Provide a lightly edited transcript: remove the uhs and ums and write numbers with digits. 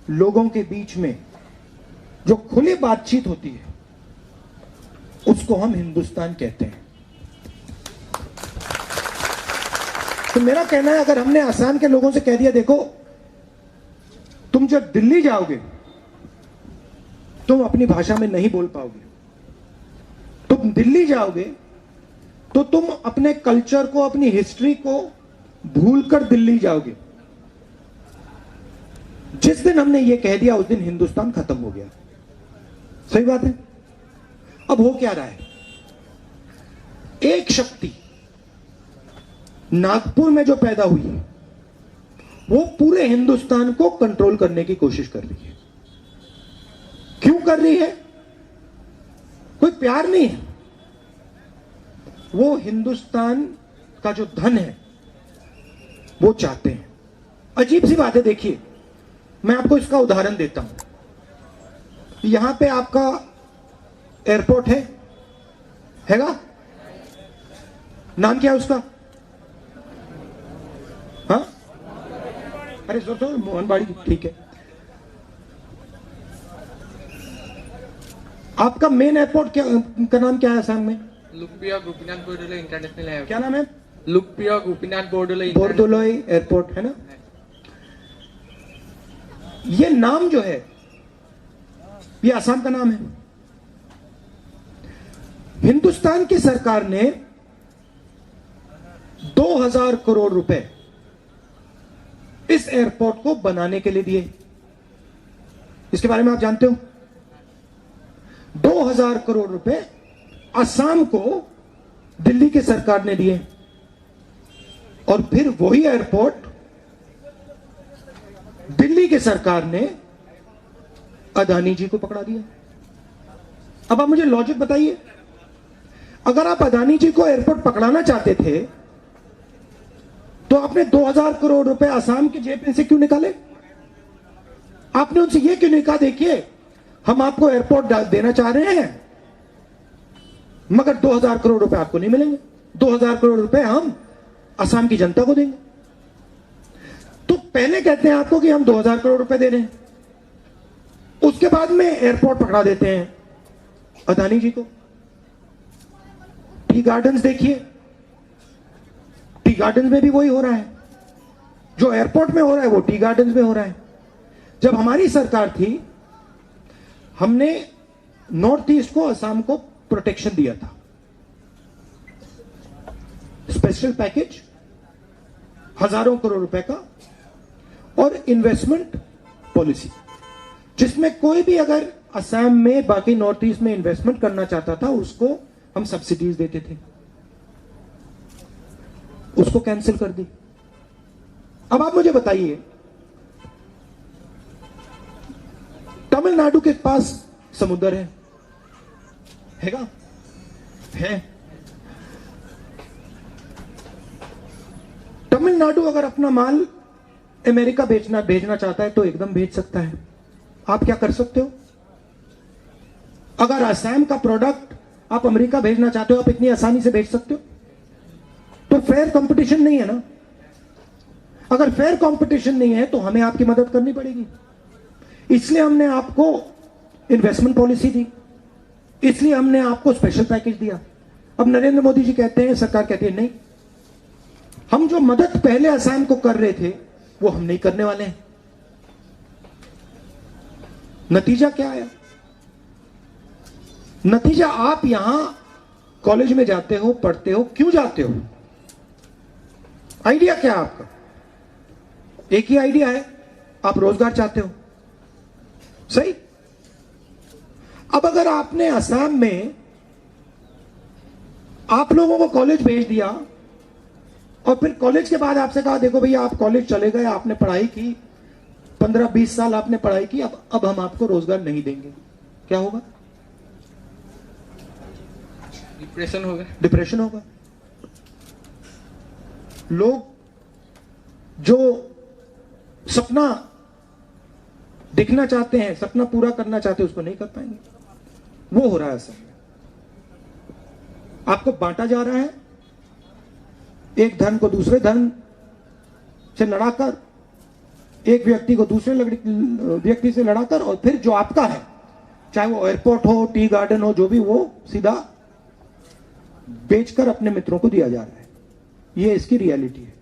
लोगों के बीच में जो खुली बातचीत होती है उसको हम हिंदुस्तान कहते हैं। तो मेरा कहना है, अगर हमने असम के लोगों से कह दिया देखो तुम जब दिल्ली जाओगे तुम अपनी भाषा में नहीं बोल पाओगे, तुम दिल्ली जाओगे तो तुम अपने कल्चर को, अपनी हिस्ट्री को भूलकर दिल्ली जाओगे। जिस दिन हमने ये कह दिया उस दिन हिंदुस्तान खत्म हो गया। सही बात है। अब हो क्या रहा है, एक शक्ति नागपुर में जो पैदा हुई है वो पूरे हिंदुस्तान को कंट्रोल करने की कोशिश कर रही है। क्यों कर रही है? कोई प्यार नहीं है, वो हिंदुस्तान का जो धन है वो चाहते हैं। अजीब सी बात है, देखिए मैं आपको इसका उदाहरण देता हूं। यहां पे आपका एयरपोर्ट हैगा? नाम क्या है उसका? हाँ, अरे जोर जोर, मोहनबाड़ी, ठीक है। आपका मेन एयरपोर्ट क्या का नाम क्या है असम में? लुप्पिया गोपीनाथ बोरदोलोई इंटरनेशनल एयरपोर्ट। क्या नाम है? लुप्पिया गोपीनाथ बोरदोलोई एयरपोर्ट है ना। ये नाम जो है ये असम का नाम है। हिंदुस्तान की सरकार ने 2000 करोड़ रुपए इस एयरपोर्ट को बनाने के लिए दिए। इसके बारे में आप जानते हो? 2000 करोड़ रुपए असम को दिल्ली की सरकार ने दिए और फिर वही एयरपोर्ट दिल्ली की सरकार ने अदानी जी को पकड़ा दिया। अब आप मुझे लॉजिक बताइए, अगर आप अदानी जी को एयरपोर्ट पकड़ाना चाहते थे तो आपने 2000 करोड़ रुपए असम के जेब में से क्यों निकाले? आपने उनसे यह क्यों नहीं कहा देखिए हम आपको एयरपोर्ट देना चाह रहे हैं मगर 2000 करोड़ रुपए आपको नहीं मिलेंगे, 2000 करोड़ रुपए हम असम की जनता को देंगे। तो पहले कहते हैं आपको कि हम 2000 करोड़ रुपए दे रहे हैं, उसके बाद में एयरपोर्ट पकड़ा देते हैं अदानी जी को। टी गार्डन्स देखिए, टी गार्डन्स में भी वही हो रहा है, जो एयरपोर्ट में हो रहा है वो टी गार्डन्स में हो रहा है। जब हमारी सरकार थी हमने नॉर्थ ईस्ट को, असम को प्रोटेक्शन दिया था, स्पेशल पैकेज हजारों करोड़ रुपए का और इन्वेस्टमेंट पॉलिसी, जिसमें कोई भी अगर असम में बाकी नॉर्थ ईस्ट में इन्वेस्टमेंट करना चाहता था उसको हम सब्सिडीज देते थे, उसको कैंसिल कर दी। अब आप मुझे बताइए तमिलनाडु के पास समुद्र हैगा? है। तमिलनाडु अगर अपना माल अमेरिका भेजना चाहता है तो एकदम भेज सकता है। आप क्या कर सकते हो? अगर असम का प्रोडक्ट आप अमेरिका भेजना चाहते हो आप इतनी आसानी से भेज सकते हो? तो फेयर कंपटीशन नहीं है ना। अगर फेयर कंपटीशन नहीं है तो हमें आपकी मदद करनी पड़ेगी। इसलिए हमने आपको इन्वेस्टमेंट पॉलिसी दी, इसलिए हमने आपको स्पेशल पैकेज दिया। अब नरेंद्र मोदी जी कहते हैं, सरकार कहती है नहीं, हम जो मदद पहले असम को कर रहे थे वो हम नहीं करने वाले हैं। नतीजा क्या आया? नतीजा आप यहां कॉलेज में जाते हो, पढ़ते हो, क्यों जाते हो? आइडिया क्या है आपका? एक ही आइडिया है, आप रोजगार चाहते हो। सही। अब अगर आपने असम में आप लोगों को कॉलेज भेज दिया और फिर कॉलेज के बाद आपसे कहा देखो भैया आप कॉलेज चले गए, आपने पढ़ाई की, 15-20 साल आपने पढ़ाई की, अब हम आपको रोजगार नहीं देंगे, क्या होगा? डिप्रेशन होगा। डिप्रेशन होगा। लोग जो सपना देखना चाहते हैं, सपना पूरा करना चाहते हैं, उसको नहीं कर पाएंगे। वो हो रहा है असम में। आपको बांटा जा रहा है, एक धन को दूसरे धन से लड़ाकर एक व्यक्ति को दूसरे व्यक्ति से लड़ाकर, और फिर जो आपका है, चाहे वो एयरपोर्ट हो, टी गार्डन हो, जो भी, वो सीधा बेचकर अपने मित्रों को दिया जा रहा है। ये इसकी रियलिटी है।